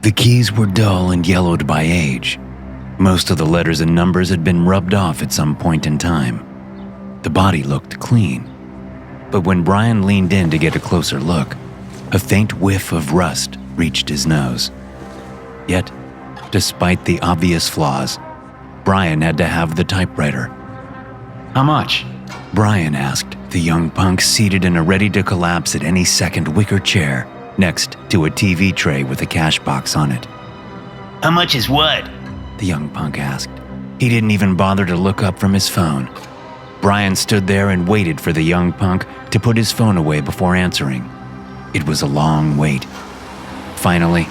The keys were dull and yellowed by age. Most of the letters and numbers had been rubbed off at some point in time. The body looked clean. But when Brian leaned in to get a closer look, a faint whiff of rust reached his nose. Yet, despite the obvious flaws, Brian had to have the typewriter. How much? Brian asked the young punk seated in a ready-to-collapse at any second wicker chair next to a TV tray with a cash box on it. How much is what? The young punk asked. He didn't even bother to look up from his phone. Brian stood there and waited for the young punk to put his phone away before answering. It was a long wait. Finally,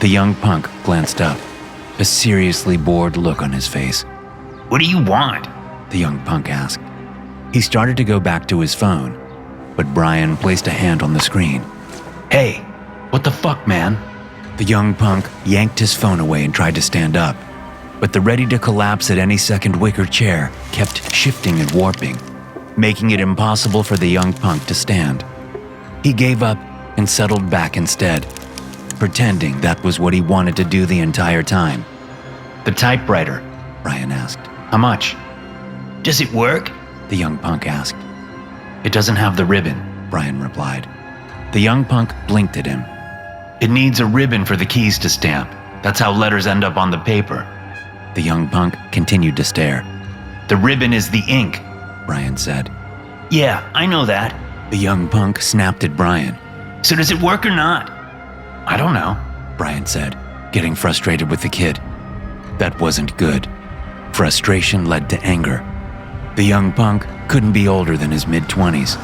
the young punk glanced up, a seriously bored look on his face. What do you want? The young punk asked. He started to go back to his phone, but Brian placed a hand on the screen. Hey, what the fuck, man? The young punk yanked his phone away and tried to stand up, but the ready-to-collapse at any second wicker chair kept shifting and warping, making it impossible for the young punk to stand. He gave up and settled back instead, pretending that was what he wanted to do the entire time. The typewriter, Brian asked. How much? Does it work? The young punk asked. It doesn't have the ribbon, Brian replied. The young punk blinked at him. It needs a ribbon for the keys to stamp. That's how letters end up on the paper. The young punk continued to stare. The ribbon is the ink, Brian said. Yeah, I know that. The young punk snapped at Brian. So does it work or not? I don't know, Brian said, getting frustrated with the kid. That wasn't good. Frustration led to anger. The young punk couldn't be older than his mid-20s.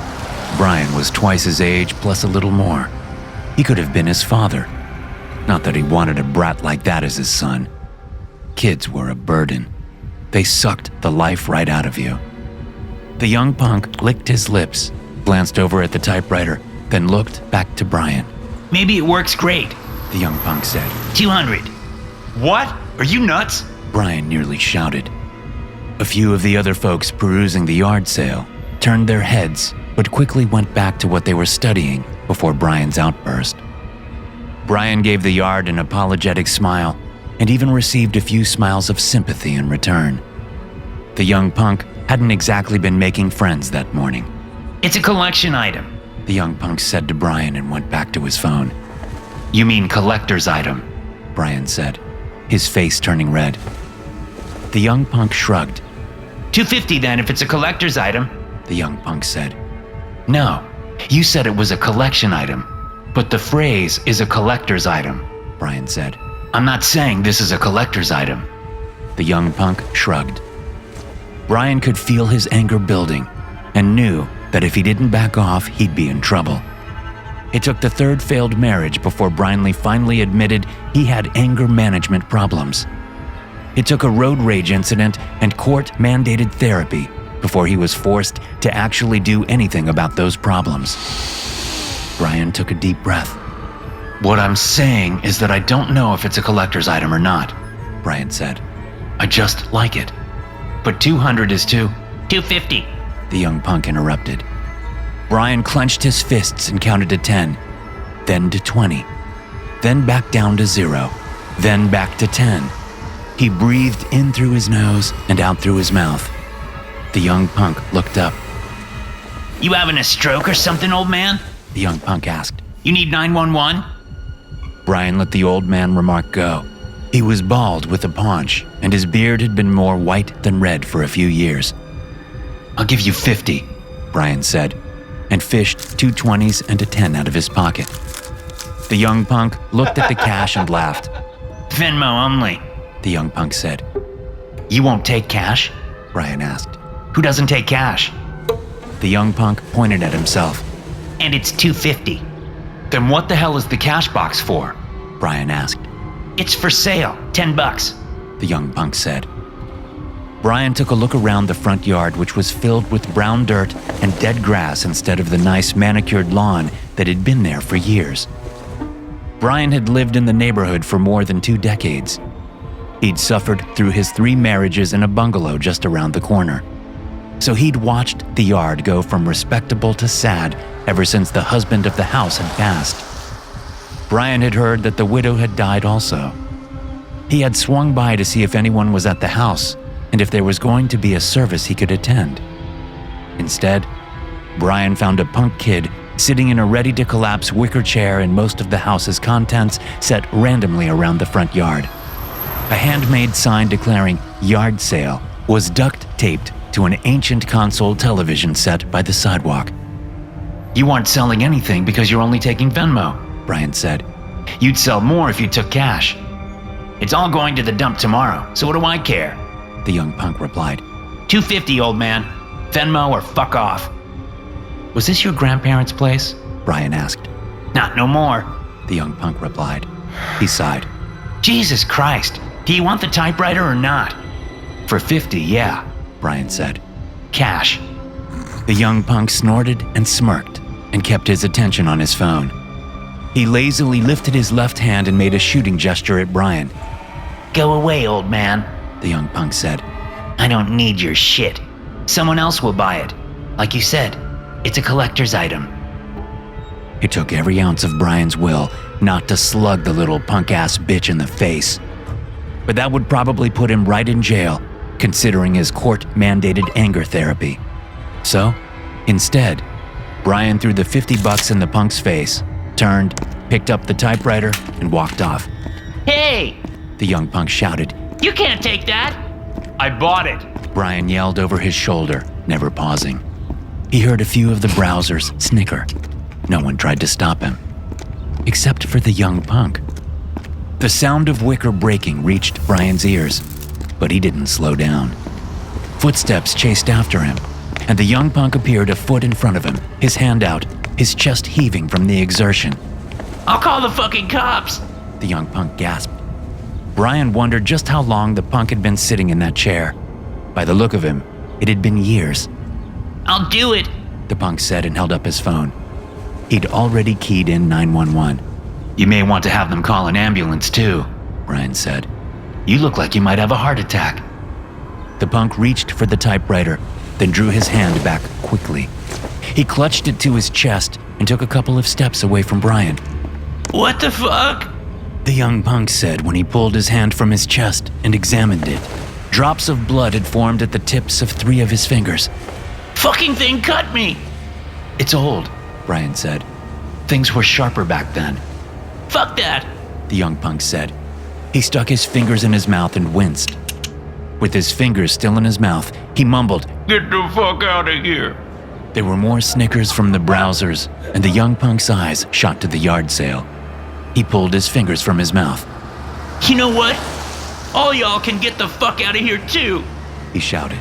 Brian was twice his age plus a little more. He could have been his father. Not that he wanted a brat like that as his son. Kids were a burden. They sucked the life right out of you. The young punk licked his lips, glanced over at the typewriter, then looked back to Brian. Maybe it works great, the young punk said. 200. What? Are you nuts? Brian nearly shouted. A few of the other folks perusing the yard sale turned their heads, but quickly went back to what they were studying before Brian's outburst. Brian gave the yard an apologetic smile and even received a few smiles of sympathy in return. The young punk hadn't exactly been making friends that morning. It's a collection item, the young punk said to Brian and went back to his phone. You mean collector's item, Brian said, his face turning red. The young punk shrugged. $250 then if it's a collector's item, the young punk said. No, you said it was a collection item, but the phrase is a collector's item, Brian said. I'm not saying this is a collector's item. The young punk shrugged. Brian could feel his anger building and knew that if he didn't back off, he'd be in trouble. It took the third failed marriage before Brian finally admitted he had anger management problems. It took a road rage incident and court-mandated therapy before he was forced to actually do anything about those problems. Brian took a deep breath. What I'm saying is that I don't know if it's a collector's item or not, Brian said. I just like it. But 200 is too. 250, the young punk interrupted. Brian clenched his fists and counted to 10, then to 20, then back down to 0, then back to 10. He breathed in through his nose and out through his mouth. The young punk looked up. You having a stroke or something, old man? The young punk asked. You need 911? Brian let the old man remark go. He was bald with a paunch, and his beard had been more white than red for a few years. I'll give you 50, Brian said, and fished 2 20s and a 10 out of his pocket. The young punk looked at the cash and laughed. Venmo only, the young punk said. You won't take cash? Brian asked. Who doesn't take cash? The young punk pointed at himself. And it's 250. Then what the hell is the cash box for? Brian asked. It's for sale, $10, the young punk said. Brian took a look around the front yard, which was filled with brown dirt and dead grass instead of the nice manicured lawn that had been there for years. Brian had lived in the neighborhood for more than 2 decades. He'd suffered through his 3 marriages in a bungalow just around the corner. So he'd watched the yard go from respectable to sad ever since the husband of the house had passed. Brian had heard that the widow had died also. He had swung by to see if anyone was at the house and if there was going to be a service he could attend. Instead, Brian found a punk kid sitting in a ready-to-collapse wicker chair and most of the house's contents set randomly around the front yard. A handmade sign declaring yard sale was duct-taped to an ancient console television set by the sidewalk. You aren't selling anything because you're only taking Venmo, Brian said. You'd sell more if you took cash. It's all going to the dump tomorrow, so what do I care? The young punk replied. $2.50, old man. Venmo or fuck off. Was this your grandparents' place? Brian asked. Not no more, The young punk replied. He sighed. Jesus Christ, do you want the typewriter or not? For 50, yeah, Brian said. Cash. The young punk snorted and smirked and kept his attention on his phone. He lazily lifted his left hand and made a shooting gesture at Brian. Go away, old man, The young punk said. I don't need your shit. Someone else will buy it. Like you said, it's a collector's item. It took every ounce of Brian's will not to slug the little punk-ass bitch in the face. But that would probably put him right in jail, considering his court-mandated anger therapy. So, instead, Brian threw the $50 in the punk's face, turned, picked up the typewriter, and walked off. Hey! The young punk shouted. You can't take that! I bought it! Brian yelled over his shoulder, never pausing. He heard a few of the browsers snicker. No one tried to stop him, except for the young punk. The sound of wicker breaking reached Brian's ears, but he didn't slow down. Footsteps chased after him, and the young punk appeared a foot in front of him, his hand out, his chest heaving from the exertion. I'll call the fucking cops! The young punk gasped. Brian wondered just how long the punk had been sitting in that chair. By the look of him, it had been years. I'll do it, The punk said and held up his phone. He'd already keyed in 911. You may want to have them call an ambulance too, Brian said. You look like you might have a heart attack. The punk reached for the typewriter, then drew his hand back quickly. He clutched it to his chest and took a couple of steps away from Brian. What the fuck? The young punk said when he pulled his hand from his chest and examined it. Drops of blood had formed at the tips of 3 of his fingers. Fucking thing cut me! It's old, Brian said. Things were sharper back then. Fuck that! The young punk said. He stuck his fingers in his mouth and winced. With his fingers still in his mouth, he mumbled, Get the fuck out of here! There were more snickers from the browsers, and the young punk's eyes shot to the yard sale. He pulled his fingers from his mouth. You know what? All y'all can get the fuck out of here too! He shouted.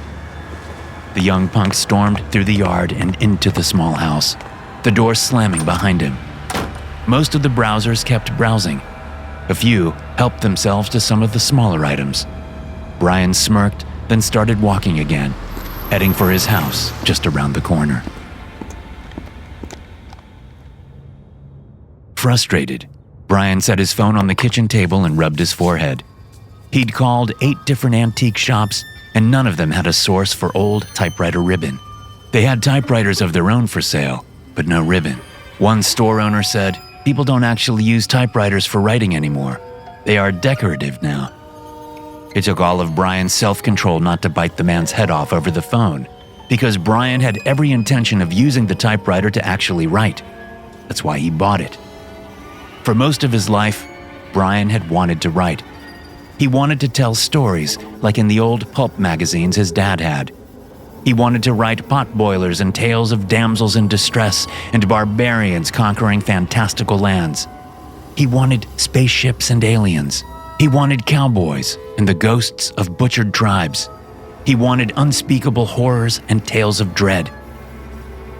The young punk stormed through the yard and into the small house, the door slamming behind him. Most of the browsers kept browsing. A few helped themselves to some of the smaller items. Brian smirked, then started walking again, heading for his house just around the corner. Frustrated, Brian set his phone on the kitchen table and rubbed his forehead. He'd called 8 different antique shops, and none of them had a source for old typewriter ribbon. They had typewriters of their own for sale, but no ribbon. One store owner said, people don't actually use typewriters for writing anymore. They are decorative now. It took all of Brian's self-control not to bite the man's head off over the phone, because Brian had every intention of using the typewriter to actually write. That's why he bought it. For most of his life, Brian had wanted to write. He wanted to tell stories like in the old pulp magazines his dad had. He wanted to write potboilers and tales of damsels in distress and barbarians conquering fantastical lands. He wanted spaceships and aliens. He wanted cowboys and the ghosts of butchered tribes. He wanted unspeakable horrors and tales of dread.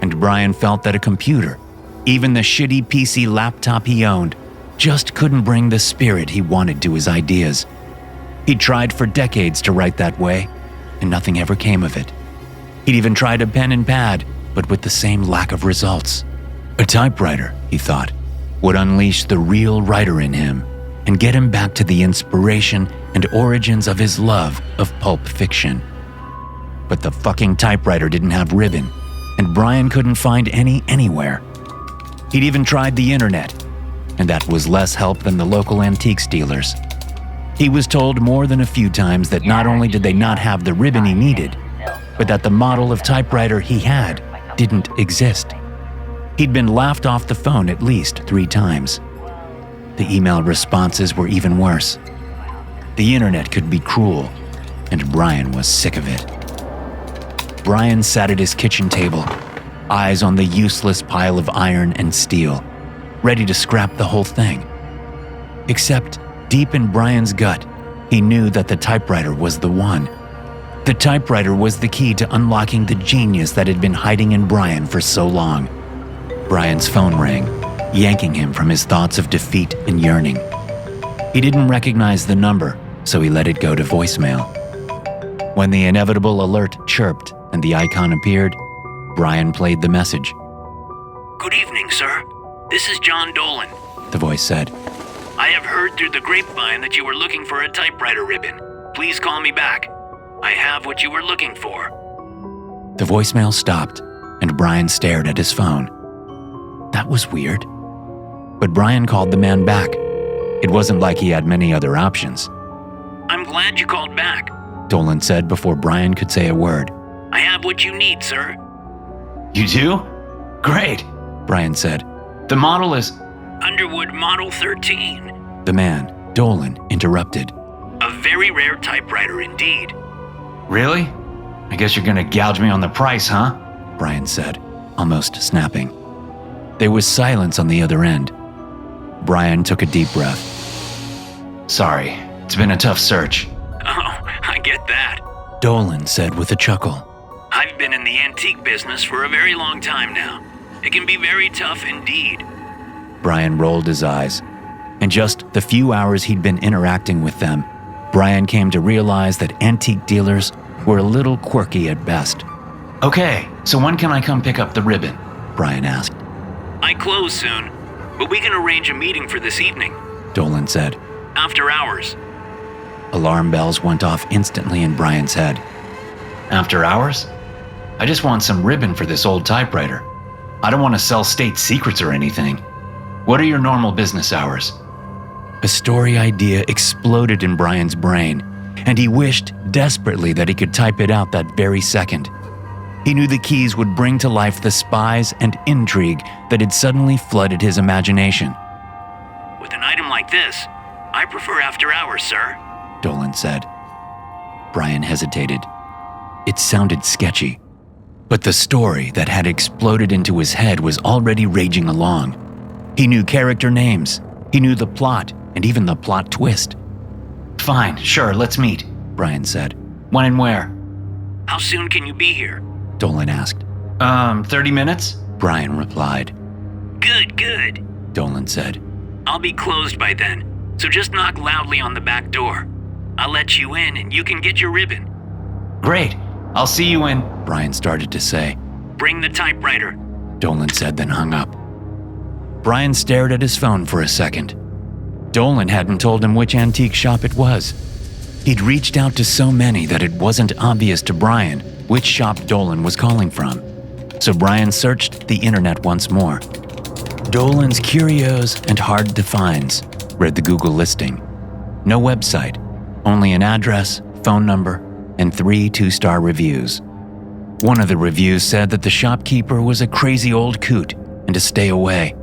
And Brian felt that a computer, even the shitty PC laptop he owned, just couldn't bring the spirit he wanted to his ideas. He tried for decades to write that way, and nothing ever came of it. He'd even tried a pen and pad, but with the same lack of results. A typewriter, he thought, would unleash the real writer in him and get him back to the inspiration and origins of his love of pulp fiction. But the fucking typewriter didn't have ribbon, and Brian couldn't find any anywhere. He'd even tried the internet. and that was less help than the local antiques dealers. He was told more than a few times that not only did they not have the ribbon he needed, but that the model of typewriter he had didn't exist. He'd been laughed off the phone at least 3 times. The email responses were even worse. The internet could be cruel, and Brian was sick of it. Brian sat at his kitchen table, eyes on the useless pile of iron and steel, ready to scrap the whole thing. Except, deep in Brian's gut, he knew that the typewriter was the one. The typewriter was the key to unlocking the genius that had been hiding in Brian for so long. Brian's phone rang, yanking him from his thoughts of defeat and yearning. He didn't recognize the number, so he let it go to voicemail. When the inevitable alert chirped and the icon appeared, Brian played the message. "Good evening, sir. This is John Dolan. The voice said. I have heard through the grapevine that you were looking for a typewriter ribbon. Please call me back. I have what you were looking for." The voicemail stopped, and Brian stared at his phone. That was weird. But Brian called the man back. It wasn't like he had many other options. "I'm glad you called back. Dolan said before Brian could say a word. I have what you need, sir." You do? Great. Brian said. The model is... Underwood Model 13. The man, Dolan, interrupted. A very rare typewriter indeed. Really? I guess you're gonna gouge me on the price, huh? Brian said, almost snapping. There was silence on the other end. Brian took a deep breath. Sorry, it's been a tough search. Oh, I get that. Dolan said with a chuckle. I've been in the antique business for a very long time now. It can be very tough indeed. Brian rolled his eyes. In just the few hours he'd been interacting with them, Brian came to realize that antique dealers were a little quirky at best. Okay, so when can I come pick up the ribbon? Brian asked. I close soon, but we can arrange a meeting for this evening. Dolan said. After hours. Alarm bells went off instantly in Brian's head. After hours? I just want some ribbon for this old typewriter. I don't want to sell state secrets or anything. What are your normal business hours? A story idea exploded in Brian's brain, and he wished desperately that he could type it out that very second. He knew the keys would bring to life the spies and intrigue that had suddenly flooded his imagination. With an item like this, I prefer after hours, sir. Dolan said. Brian hesitated. It sounded sketchy, but the story that had exploded into his head was already raging along. He knew character names, he knew the plot, and even the plot twist. Fine, sure, let's meet, Brian said. When and where? How soon can you be here? Dolan asked. 30 minutes? Brian replied. Good. Dolan said. I'll be closed by then, so just knock loudly on the back door. I'll let you in and you can get your ribbon. Great, I'll see you in... Brian started to say. Bring the typewriter. Dolan said, then hung up. Brian stared at his phone for a second. Dolan hadn't told him which antique shop it was. He'd reached out to so many that it wasn't obvious to Brian which shop Dolan was calling from. So Brian searched the internet once more. Dolan's Curios and Hard to Finds, read the Google listing. No website, only an address, phone number, and 3 2-star reviews. One of the reviews said that the shopkeeper was a crazy old coot and to stay away.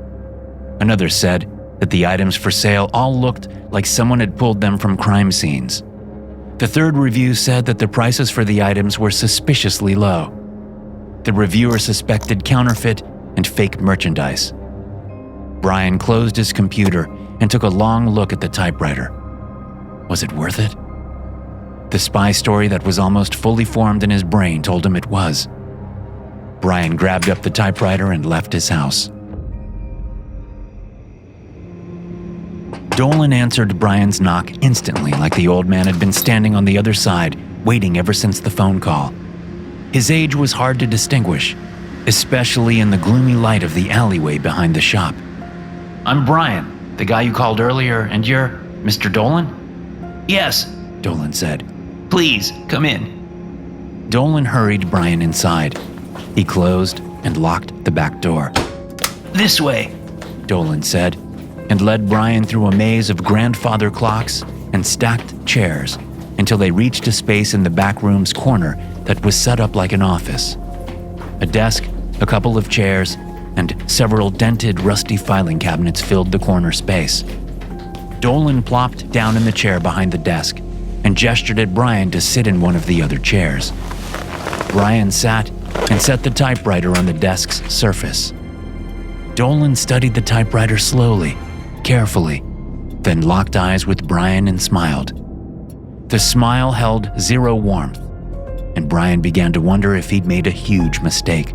Another said that the items for sale all looked like someone had pulled them from crime scenes. The third review said that the prices for the items were suspiciously low. The reviewer suspected counterfeit and fake merchandise. Brian closed his computer and took a long look at the typewriter. Was it worth it? The spy story that was almost fully formed in his brain told him it was. Brian grabbed up the typewriter and left his house. Dolan answered Brian's knock instantly, like the old man had been standing on the other side, waiting ever since the phone call. His age was hard to distinguish, especially in the gloomy light of the alleyway behind the shop. I'm Brian, the guy you called earlier, and you're Mr. Dolan? Yes, Dolan said. Please, come in. Dolan hurried Brian inside. He closed and locked the back door. This way, Dolan said, and led Brian through a maze of grandfather clocks and stacked chairs until they reached a space in the back room's corner that was set up like an office. A desk, a couple of chairs, and several dented, rusty filing cabinets filled the corner space. Dolan plopped down in the chair behind the desk and gestured at Brian to sit in one of the other chairs. Brian sat and set the typewriter on the desk's surface. Dolan studied the typewriter slowly, carefully, then locked eyes with Brian and smiled. The smile held zero warmth, and Brian began to wonder if he'd made a huge mistake.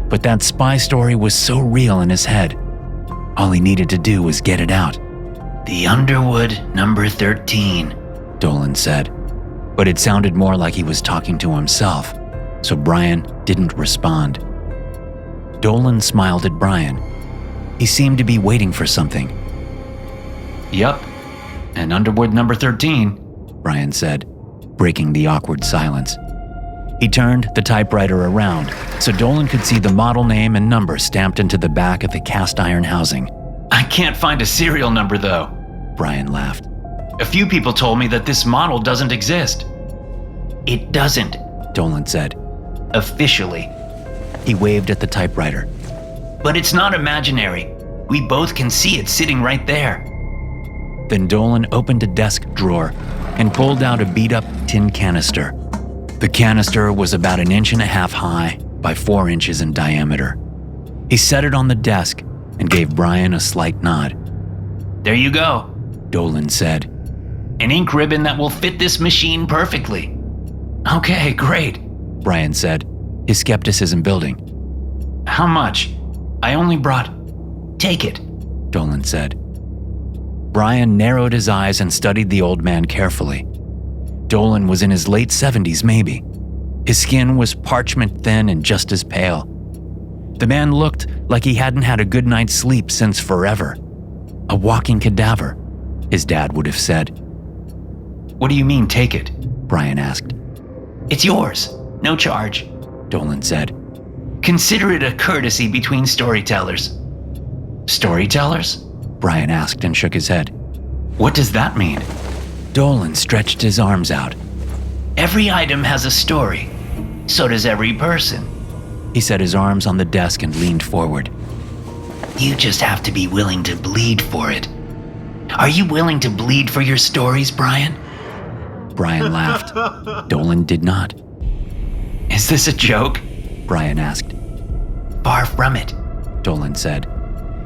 But that spy story was so real in his head. All he needed to do was get it out. The Underwood number 13, Dolan said, but it sounded more like he was talking to himself, so Brian didn't respond. Dolan smiled at Brian. He seemed to be waiting for something. Yup, and Underwood number 13, Brian said, breaking the awkward silence. He turned the typewriter around so Dolan could see the model name and number stamped into the back of the cast iron housing. I can't find a serial number though, Brian laughed. A few people told me that this model doesn't exist. It doesn't, Dolan said. officially. He waved at the typewriter. But it's not imaginary. We both can see it sitting right there. Then Dolan opened a desk drawer and pulled out a beat-up tin canister. The canister was about 1.5 inches high by 4 inches in diameter. He set it on the desk and gave Brian a slight nod. There you go, Dolan said. an ink ribbon that will fit this machine perfectly. Okay, great. Brian said, his skepticism building. How much? I only brought... Take it. Dolan said. Brian narrowed his eyes and studied the old man carefully. Dolan was in his late 70s, maybe. His skin was parchment thin and just as pale. The man looked like he hadn't had a good night's sleep since forever. A walking cadaver, his dad would have said. What do you mean, take it? Brian asked. It's yours. No charge. Dolan said. Consider it a courtesy between storytellers. Storytellers? Brian asked and shook his head. What does that mean? Dolan stretched his arms out. Every item has a story. So does every person. He set his arms on the desk and leaned forward. You just have to be willing to bleed for it. Are you willing to bleed for your stories, Brian? Brian laughed. Dolan did not. Is this a joke? Brian asked. Far from it. Dolan said.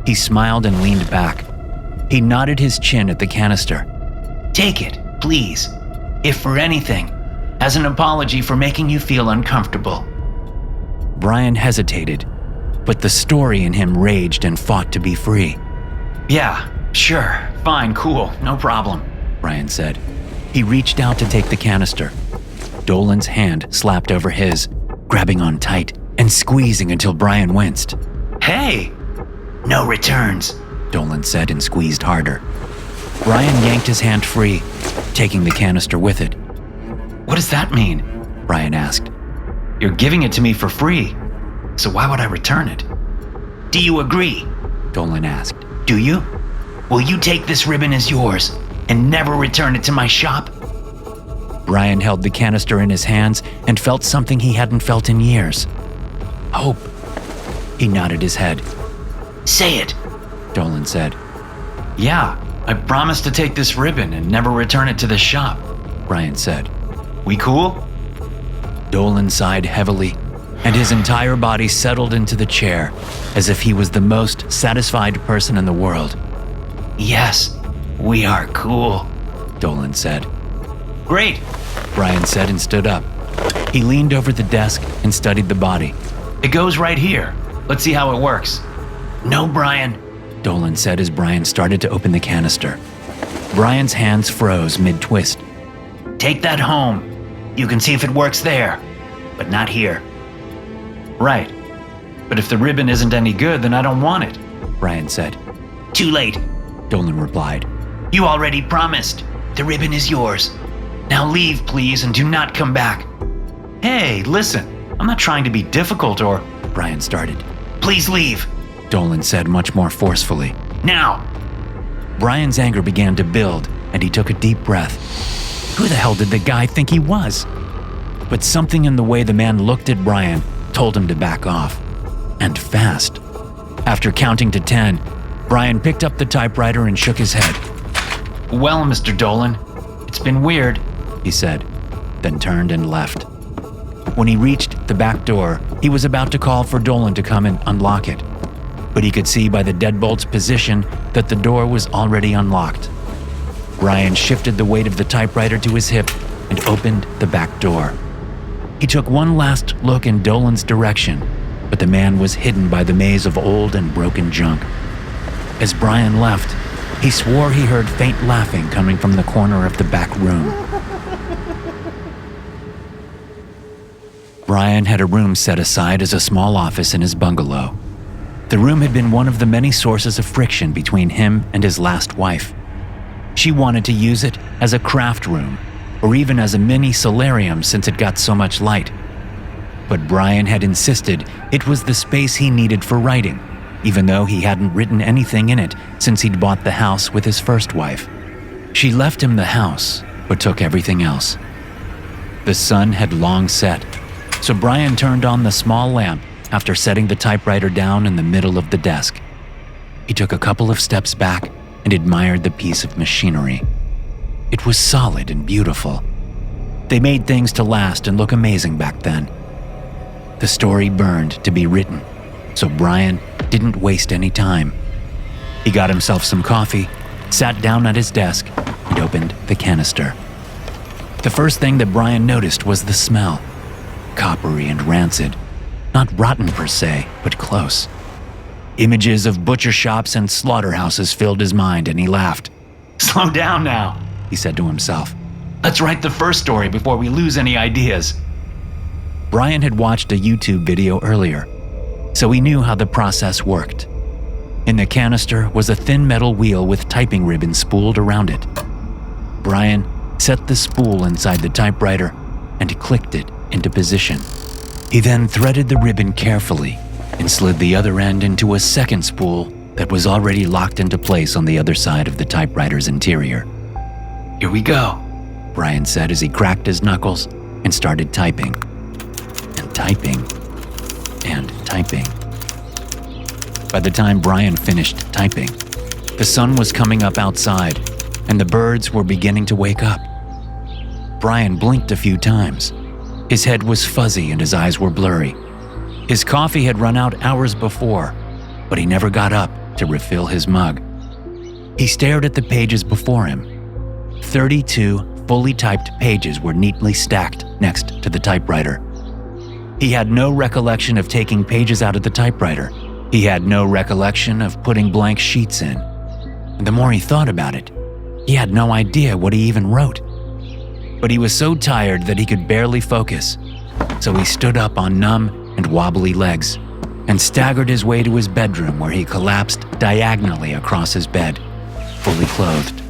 He smiled and leaned back. He nodded his chin at the canister. Take it, please. If for anything, as an apology for making you feel uncomfortable. Brian hesitated, but the story in him raged and fought to be free. Yeah, sure, fine, cool, no problem, Brian said. He reached out to take the canister. Dolan's hand slapped over his, grabbing on tight and squeezing until Brian winced. Hey! No returns, Dolan said and squeezed harder. Brian yanked his hand free, taking the canister with it. What does that mean? Brian asked. You're giving it to me for free, so why would I return it? Do you agree? Dolan asked. Do you? Will you take this ribbon as yours and never return it to my shop? Brian held the canister in his hands and felt something he hadn't felt in years. Hope. He nodded his head. Say it, Dolan said. Yeah, I promised to take this ribbon and never return it to the shop, Brian said. We cool? Dolan sighed heavily, and his entire body settled into the chair as if he was the most satisfied person in the world. Yes, we are cool, Dolan said. Great, Brian said and stood up. He leaned over the desk and studied the body. It goes right here. Let's see how it works. No, Brian, Dolan said as Brian started to open the canister. Brian's hands froze mid-twist. Take that home. You can see if it works there, but not here. Right. But if the ribbon isn't any good, then I don't want it, Brian said. Too late. Dolan replied. You already promised. The ribbon is yours. Now leave, please, and do not come back. Hey, listen, I'm not trying to be difficult or... Brian started. Please leave. Dolan said much more forcefully. Now. Brian's anger began to build, and he took a deep breath. Who the hell did the guy think he was? But something in the way the man looked at Brian told him to back off. And fast. After counting to 10, Brian picked up the typewriter and shook his head. Well, Mr. Dolan, it's been weird, he said, then turned and left. When he reached the back door, he was about to call for Dolan to come and unlock it. But he could see by the deadbolt's position that the door was already unlocked. Brian shifted the weight of the typewriter to his hip and opened the back door. He took one last look in Dolan's direction, but the man was hidden by the maze of old and broken junk. As Brian left, he swore he heard faint laughing coming from the corner of the back room. Brian had a room set aside as a small office in his bungalow. The room had been one of the many sources of friction between him and his last wife. She wanted to use it as a craft room, or even as a mini solarium since it got so much light. But Brian had insisted it was the space he needed for writing, even though he hadn't written anything in it since he'd bought the house with his first wife. She left him the house, but took everything else. The sun had long set, so Brian turned on the small lamp after setting the typewriter down in the middle of the desk. He took a couple of steps back and admired the piece of machinery. It was solid and beautiful. They made things to last and look amazing back then. The story burned to be written, so Brian didn't waste any time. He got himself some coffee, sat down at his desk, and opened the canister. The first thing that Brian noticed was the smell. Coppery and rancid. Not rotten per se, but close. Images of butcher shops and slaughterhouses filled his mind, and he laughed. Slow down now, he said to himself. Let's write the first story before we lose any ideas. Brian had watched a YouTube video earlier, so he knew how the process worked. In the canister was a thin metal wheel with typing ribbon spooled around it. Brian set the spool inside the typewriter and clicked it into position. He then threaded the ribbon carefully and slid the other end into a second spool that was already locked into place on the other side of the typewriter's interior. Here we go, Brian said as he cracked his knuckles and started typing. And typing. And typing. By the time Brian finished typing, the sun was coming up outside and the birds were beginning to wake up. Brian blinked a few times. His head was fuzzy and his eyes were blurry. His coffee had run out hours before, but he never got up to refill his mug. He stared at the pages before him. 32 fully typed pages were neatly stacked next to the typewriter. He had no recollection of taking pages out of the typewriter. He had no recollection of putting blank sheets in. And the more he thought about it, he had no idea what he even wrote. But he was so tired that he could barely focus, so he stood up on numb and wobbly legs and staggered his way to his bedroom where he collapsed diagonally across his bed, fully clothed.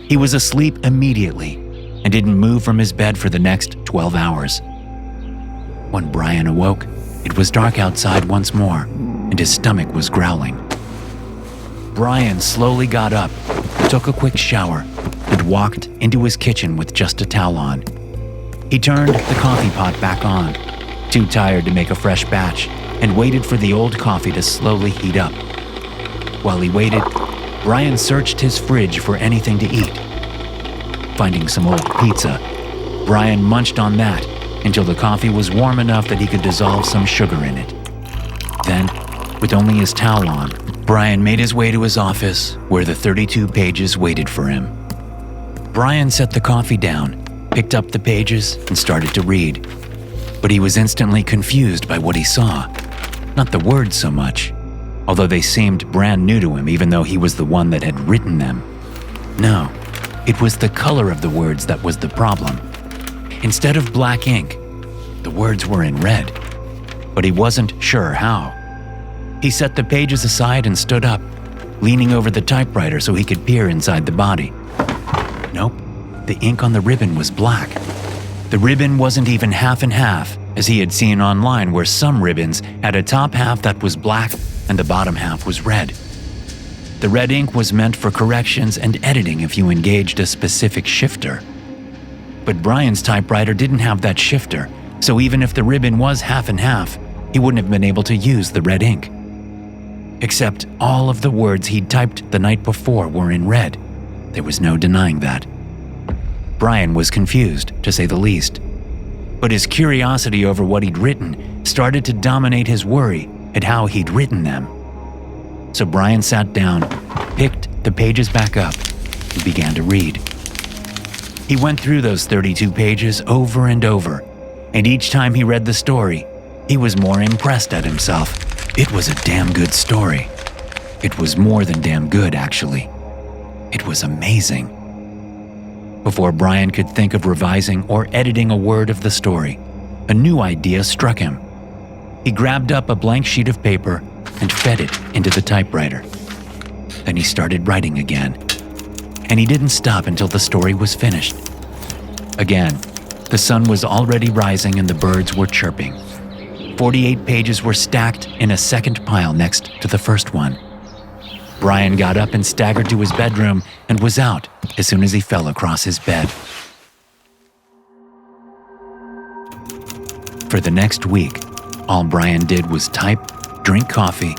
He was asleep immediately and didn't move from his bed for the next 12 hours. When Brian awoke, it was dark outside once more, and his stomach was growling. Brian slowly got up, took a quick shower, and walked into his kitchen with just a towel on. He turned the coffee pot back on, too tired to make a fresh batch, and waited for the old coffee to slowly heat up. While he waited, Brian searched his fridge for anything to eat. Finding some old pizza, Brian munched on that until the coffee was warm enough that he could dissolve some sugar in it. Then, with only his towel on, Brian made his way to his office where the 32 pages waited for him. Brian set the coffee down, picked up the pages, and started to read. But he was instantly confused by what he saw. Not the words so much, although they seemed brand new to him even though he was the one that had written them. No, it was the color of the words that was the problem. Instead of black ink, the words were in red, but he wasn't sure how. He set the pages aside and stood up, leaning over the typewriter so he could peer inside the body. Nope, the ink on the ribbon was black. The ribbon wasn't even half and half, as he had seen online where some ribbons had a top half that was black and the bottom half was red. The red ink was meant for corrections and editing if you engaged a specific shifter. But Brian's typewriter didn't have that shifter, so even if the ribbon was half and half, he wouldn't have been able to use the red ink. Except all of the words he'd typed the night before were in red. There was no denying that. Brian was confused, to say the least. But his curiosity over what he'd written started to dominate his worry at how he'd written them. So Brian sat down, picked the pages back up, and began to read. He went through those 32 pages over and over, and each time he read the story, he was more impressed at himself. It was a damn good story. It was more than damn good, actually. It was amazing. Before Brian could think of revising or editing a word of the story, a new idea struck him. He grabbed up a blank sheet of paper and fed it into the typewriter. Then he started writing again. And he didn't stop until the story was finished. Again, the sun was already rising and the birds were chirping. 48 pages were stacked in a second pile next to the first one. Brian got up and staggered to his bedroom and was out as soon as he fell across his bed. For the next week, all Brian did was type, drink coffee,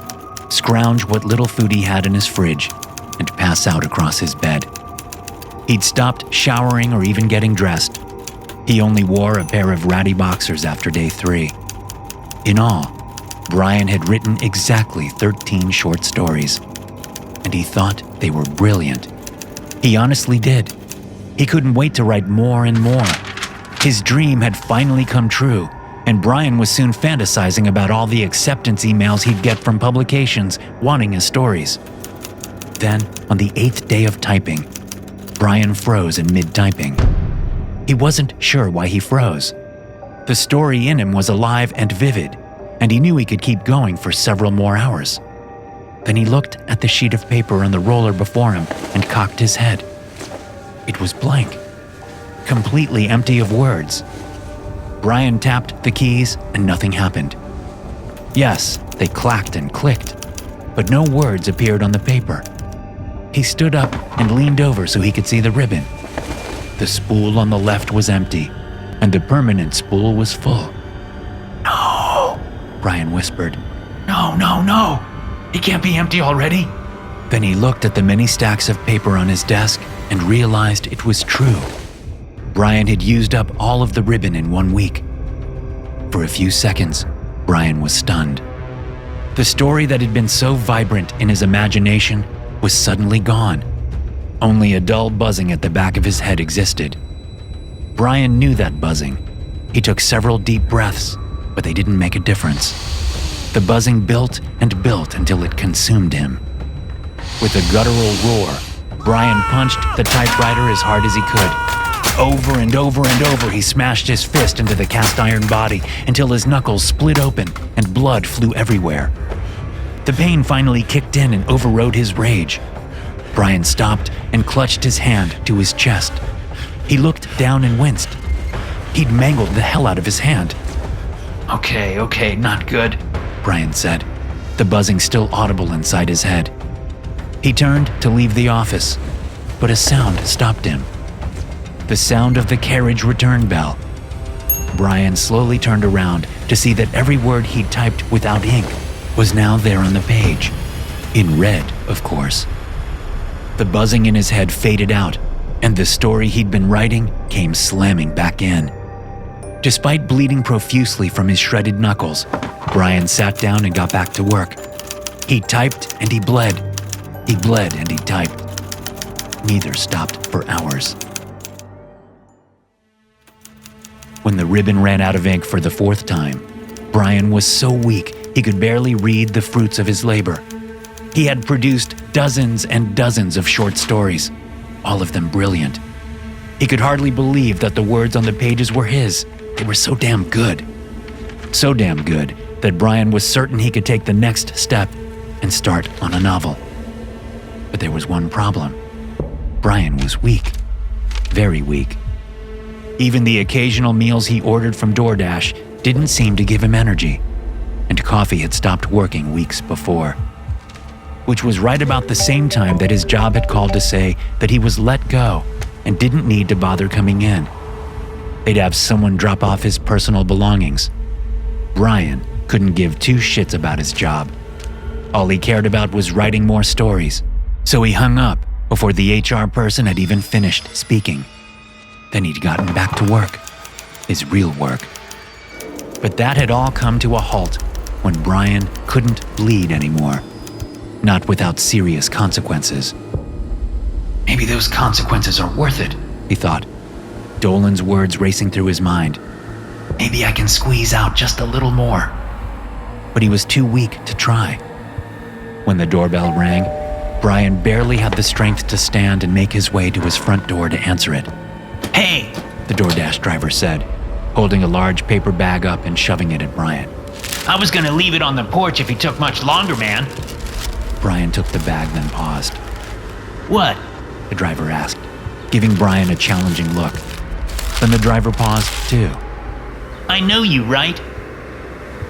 scrounge what little food he had in his fridge, and pass out across his bed. He'd stopped showering or even getting dressed. He only wore a pair of ratty boxers after day 3. In all, Brian had written exactly 13 short stories, and he thought they were brilliant. He honestly did. He couldn't wait to write more and more. His dream had finally come true, and Brian was soon fantasizing about all the acceptance emails he'd get from publications wanting his stories. Then, on the 8th day of typing, Brian froze in mid-typing. He wasn't sure why he froze. The story in him was alive and vivid, and he knew he could keep going for several more hours. Then he looked at the sheet of paper on the roller before him and cocked his head. It was blank, completely empty of words. Brian tapped the keys and nothing happened. Yes, they clacked and clicked, but no words appeared on the paper. He stood up and leaned over so he could see the ribbon. The spool on the left was empty, and the permanent spool was full. "No," Brian whispered. No. It can't be empty already." Then he looked at the many stacks of paper on his desk and realized it was true. Brian had used up all of the ribbon in 1 week. For a few seconds, Brian was stunned. The story that had been so vibrant in his imagination was suddenly gone. Only a dull buzzing at the back of his head existed. Brian knew that buzzing. He took several deep breaths, but they didn't make a difference. The buzzing built and built until it consumed him. With a guttural roar, Brian punched the typewriter as hard as he could. Over and over and over, he smashed his fist into the cast iron body until his knuckles split open and blood flew everywhere. The pain finally kicked in and overrode his rage. Brian stopped and clutched his hand to his chest. He looked down and winced. He'd mangled the hell out of his hand. Okay, not good," Brian said, the buzzing still audible inside his head. He turned to leave the office, but a sound stopped him. The sound of the carriage return bell. Brian slowly turned around to see that every word he'd typed without ink was now there on the page. In red, of course. The buzzing in his head faded out, and the story he'd been writing came slamming back in. Despite bleeding profusely from his shredded knuckles, Brian sat down and got back to work. He typed and he bled. He bled and he typed. Neither stopped for hours. When the ribbon ran out of ink for the 4th time, Brian was so weak he could barely read the fruits of his labor. He had produced dozens and dozens of short stories, all of them brilliant. He could hardly believe that the words on the pages were his. They were so damn good. So damn good that Brian was certain he could take the next step and start on a novel. But there was one problem. Brian was weak. Very weak. Even the occasional meals he ordered from DoorDash didn't seem to give him energy, and coffee had stopped working weeks before. which was right about the same time that his job had called to say that he was let go and didn't need to bother coming in. They'd have someone drop off his personal belongings. Brian couldn't give two shits about his job. All he cared about was writing more stories, so he hung up before the HR person had even finished speaking. Then he'd gotten back to work, his real work. But that had all come to a halt when Brian couldn't bleed anymore, not without serious consequences. Maybe those consequences are worth it, he thought, Dolan's words racing through his mind. Maybe I can squeeze out just a little more. But he was too weak to try. When the doorbell rang, Brian barely had the strength to stand and make his way to his front door to answer it. Hey, the DoorDash driver said, holding a large paper bag up and shoving it at Brian. I was gonna leave it on the porch if you took much longer, man. Brian took the bag, then paused. What? The driver asked, giving Brian a challenging look. Then the driver paused, too. I know you, right?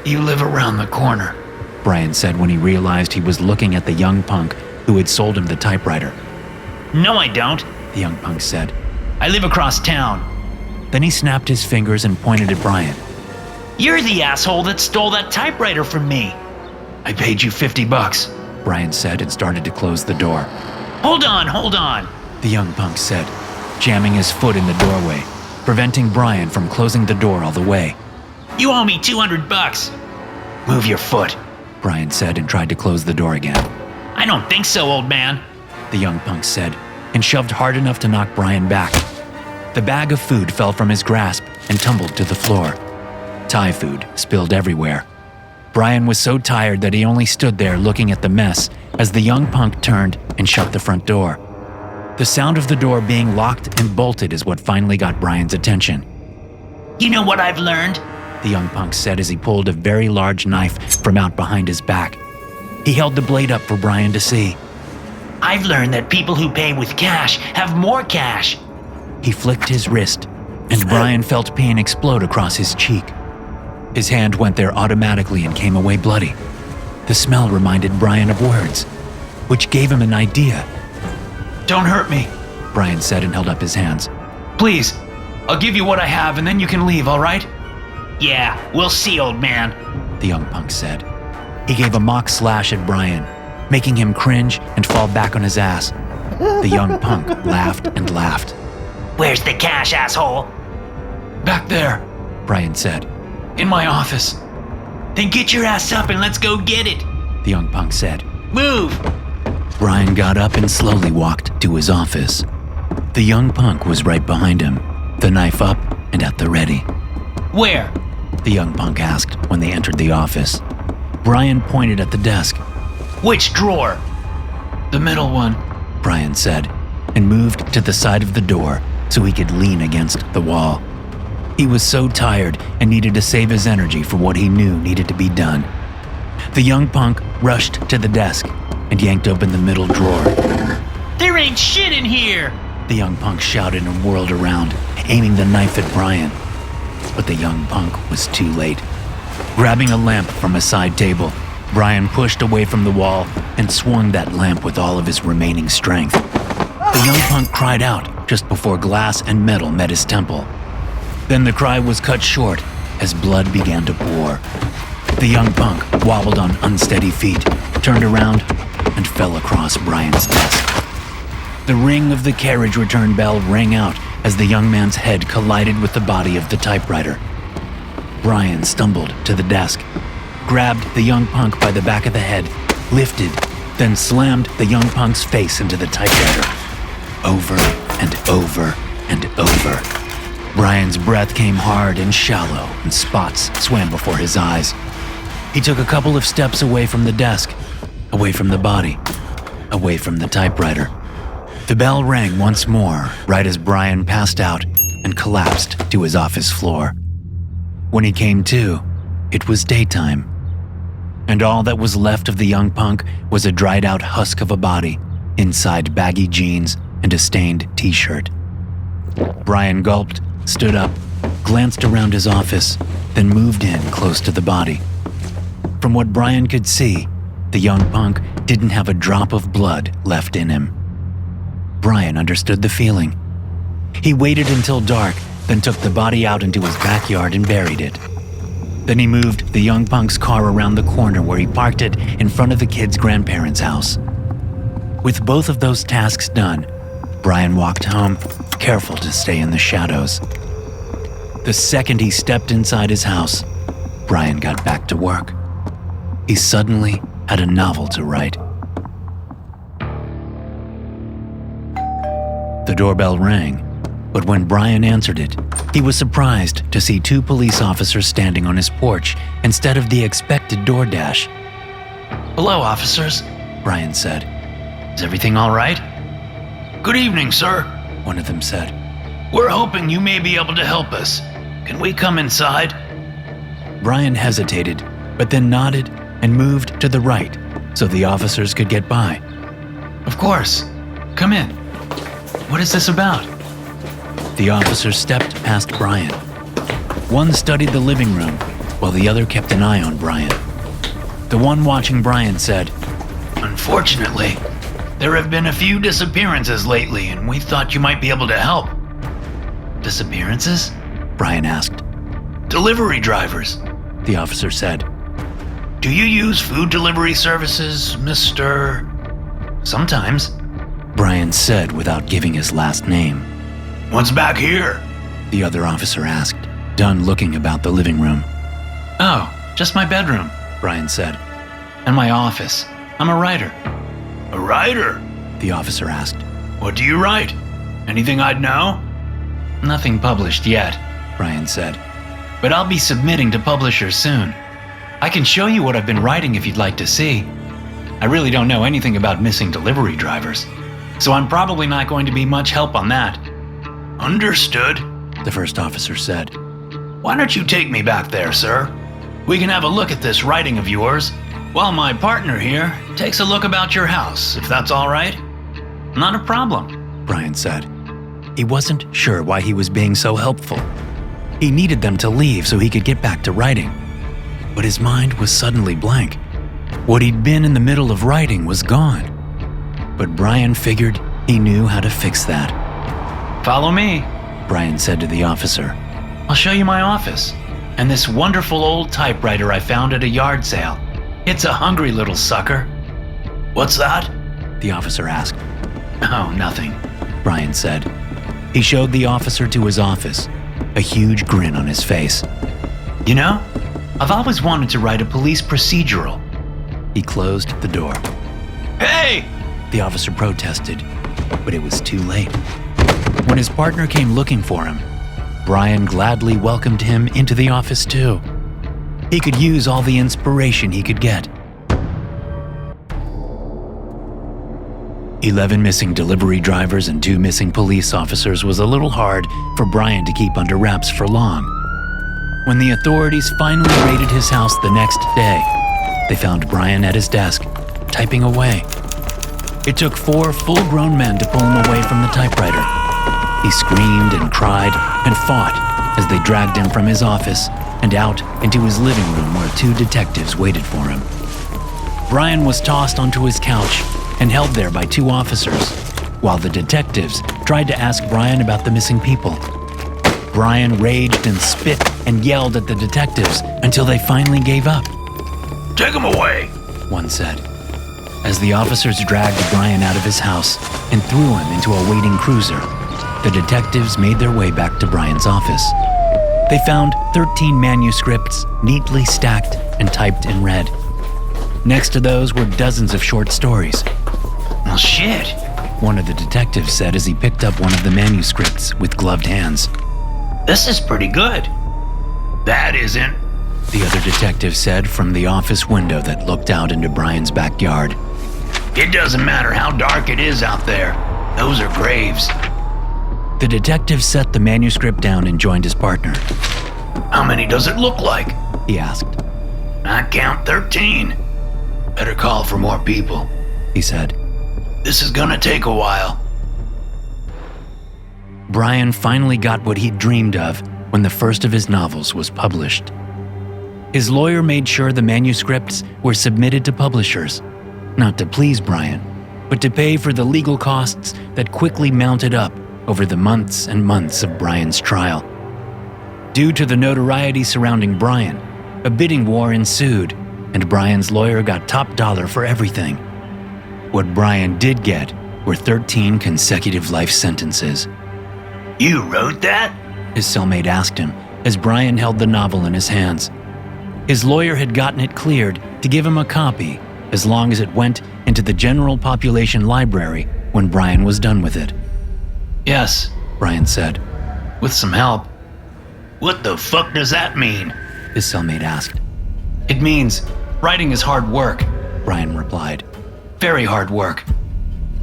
You live around the corner, Brian said when he realized he was looking at the young punk who had sold him the typewriter. No, I don't, the young punk said. I live across town. Then he snapped his fingers and pointed at Brian. You're the asshole that stole that typewriter from me. I paid you $50, Brian said and started to close the door. Hold on, the young punk said, jamming his foot in the doorway, preventing Brian from closing the door all the way. You owe me $200. Move your foot, Brian said and tried to close the door again. I don't think so, old man, the young punk said, and shoved hard enough to knock Brian back. The bag of food fell from his grasp and tumbled to the floor. Thai food spilled everywhere. Brian was so tired that he only stood there looking at the mess as the young punk turned and shut the front door. The sound of the door being locked and bolted is what finally got Brian's attention. You know what I've learned? The young punk said as he pulled a very large knife from out behind his back. He held the blade up for Brian to see. I've learned that people who pay with cash have more cash. He flicked his wrist, and Brian felt pain explode across his cheek. His hand went there automatically and came away bloody. The smell reminded Brian of words, which gave him an idea. Don't hurt me, Brian said and held up his hands. Please, I'll give you what I have and then you can leave, all right? Yeah, we'll see, old man, the young punk said. He gave a mock slash at Brian, making him cringe and fall back on his ass. The young punk laughed and laughed. Where's the cash, asshole? Back there, Brian said. In my office. Then get your ass up and let's go get it, the young punk said. Move! Brian got up and slowly walked to his office. The young punk was right behind him, the knife up and at the ready. Where? The young punk asked when they entered the office. Brian pointed at the desk. Which drawer? The middle one, Brian said, and moved to the side of the door so he could lean against the wall. He was so tired and needed to save his energy for what he knew needed to be done. The young punk rushed to the desk and yanked open the middle drawer. There ain't shit in here, the young punk shouted and whirled around, aiming the knife at Brian. But the young punk was too late. Grabbing a lamp from a side table, Brian pushed away from the wall and swung that lamp with all of his remaining strength. The young punk cried out just before glass and metal met his temple. Then the cry was cut short as blood began to pour. The young punk wobbled on unsteady feet, turned around, and fell across Brian's desk. The ring of the carriage return bell rang out as the young man's head collided with the body of the typewriter. Brian stumbled to the desk, grabbed the young punk by the back of the head, lifted, then slammed the young punk's face into the typewriter. Over and over and over. Brian's breath came hard and shallow, and spots swam before his eyes. He took a couple of steps away from the desk, away from the body, away from the typewriter. The bell rang once more, right as Brian passed out and collapsed to his office floor. When he came to, it was daytime, and all that was left of the young punk was a dried-out husk of a body inside baggy jeans and a stained t-shirt. Brian gulped, stood up, glanced around his office, then moved in close to the body. From what Brian could see, the The young punk didn't have a drop of blood left in him. Brian understood the feeling. He waited until dark, then took the body out into his backyard and buried it. Then he moved the young punk's car around the corner where he parked it in front of the kid's grandparents' house. With both of those tasks done, Brian walked home, careful to stay in the shadows. The second he stepped inside his house, Brian got back to work. He suddenly had a novel to write. The doorbell rang, but when Brian answered it, he was surprised to see 2 police officers standing on his porch instead of the expected DoorDash. Hello, officers, Brian said. Is everything all right? Good evening, sir, One of them said. We're hoping you may be able to help us. Can we come inside? Brian hesitated, but then nodded and moved to the right so the officers could get by. Of course. Come in. What is this about? The officers stepped past Brian. One studied the living room, while the other kept an eye on Brian. The one watching Brian said, Unfortunately, there have been a few disappearances lately, and we thought you might be able to help. Disappearances? Brian asked. Delivery drivers, The officer said. Do you use food delivery services, Mr.? Sometimes. Brian said without giving his last name. What's back here? The other officer asked, done looking about the living room. Oh, just my bedroom, Brian said. and my office. I'm a writer. A writer? The officer asked. What do you write? Anything I'd know? Nothing published yet, Brian said. but I'll be submitting to publishers soon. I can show you what I've been writing if you'd like to see. I really don't know anything about missing delivery drivers, so I'm probably not going to be much help on that. Understood, The first officer said. Why don't you take me back there, sir? We can have a look at this writing of yours, while my partner here takes a look about your house, if that's all right. Not a problem. Brian said. He wasn't sure why he was being so helpful. He needed them to leave so he could get back to writing. But his mind was suddenly blank. What he'd been in the middle of writing was gone. But Brian figured he knew how to fix that. Follow me. Brian said to the officer. I'll show you my office, and this wonderful old typewriter I found at a yard sale. It's a hungry little sucker. What's that? The officer asked. Oh, nothing. Brian said. He showed the officer to his office, a huge grin on his face. You know, I've always wanted to write a police procedural. He closed the door. Hey! The officer protested, but it was too late. When his partner came looking for him, Brian gladly welcomed him into the office too. He could use all the inspiration he could get. 11 missing delivery drivers and 2 missing police officers was a little hard for Brian to keep under wraps for long. When the authorities finally raided his house the next day, they found Brian at his desk, typing away. It took 4 full-grown men to pull him away from the typewriter. He screamed and cried and fought as they dragged him from his office and out into his living room where 2 detectives waited for him. Brian was tossed onto his couch and held there by 2 officers, while the detectives tried to ask Brian about the missing people. Brian raged and spit and yelled at the detectives until they finally gave up. Take him away, one said, as the officers dragged Brian out of his house and threw him into a waiting cruiser. The detectives made their way back to Brian's office. They found 13 manuscripts neatly stacked and typed in red. Next to those were dozens of short stories. Well, shit. One of the detectives said as he picked up one of the manuscripts with gloved hands. This is pretty good. That isn't. The other detective said from the office window that looked out into Brian's backyard. It doesn't matter how dark it is out there. Those are graves. The detective set the manuscript down and joined his partner. How many does it look like? He asked. I count 13. Better call for more people, he said. This is gonna take a while. Brian finally got what he'd dreamed of when the first of his novels was published. His lawyer made sure the manuscripts were submitted to publishers, not to please Brian, but to pay for the legal costs that quickly mounted up over the months and months of Brian's trial. Due to the notoriety surrounding Brian, a bidding war ensued, and Brian's lawyer got top dollar for everything. What Brian did get were 13 consecutive life sentences. You wrote that? His cellmate asked him as Brian held the novel in his hands. His lawyer had gotten it cleared to give him a copy as long as it went into the general population library when Brian was done with it. Yes, Brian said. with some help. What the fuck does that mean? His cellmate asked. It means writing is hard work. Brian replied. Very hard work.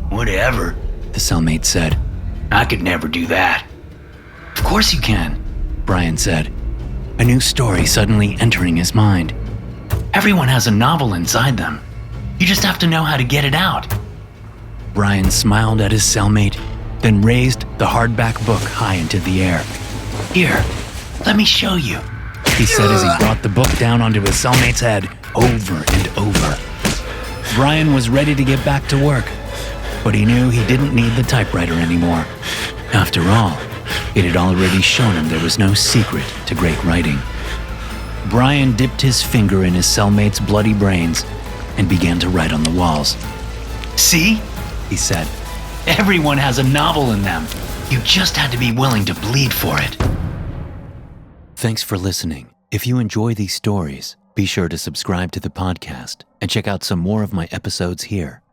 Whatever. The cellmate said. I could never do that. Of course you can. Brian said, a new story suddenly entering his mind. Everyone has a novel inside them. You just have to know how to get it out. Brian smiled at his cellmate, then raised the hardback book high into the air. Here, let me show you. He said as he brought the book down onto his cellmate's head over and over. Brian was ready to get back to work, but he knew he didn't need the typewriter anymore. After all, it had already shown him there was no secret to great writing. Brian dipped his finger in his cellmate's bloody brains and began to write on the walls. See? He said. Everyone has a novel in them. You just had to be willing to bleed for it. Thanks for listening. If you enjoy these stories, be sure to subscribe to the podcast and check out some more of my episodes here.